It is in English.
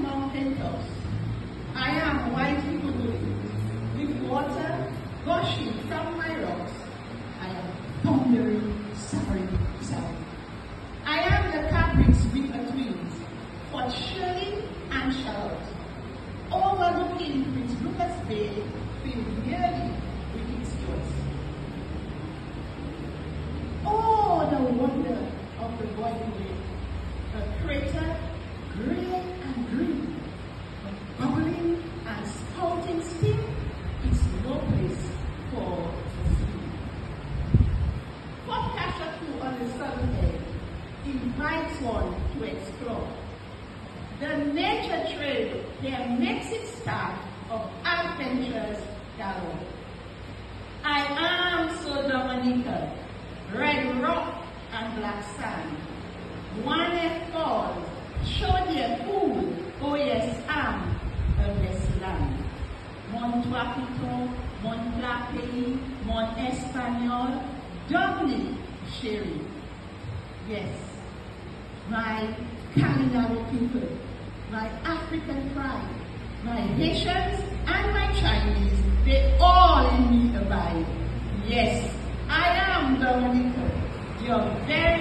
mountain tops. I am whitely glowing, with water gushing from my rocks. I am thundering, sorry. I am the fabrics with the twins, Fort Shirley and Charlotte, overlooking Prince Rupert's Bay, filled nearly with its joys. Oh, the wonder of the boiling lake, a crater gray and green, but bubbling and spouting steam is no place for the sea. Fort Kashaku on the southern edge invites one to explore. The nature trail there makes it start of adventures galore. I am so Dominica, red rock and black sand. One fall, show their pool, oh yes, am a blessed land. Mon Tuapito, Mon Tlapeni, Mon Espanol, doubly Sherry. Yes, my Kalinaro people, my African pride, my Haitians and my Chinese, they all in me abide. Yes, I am Dominica, your very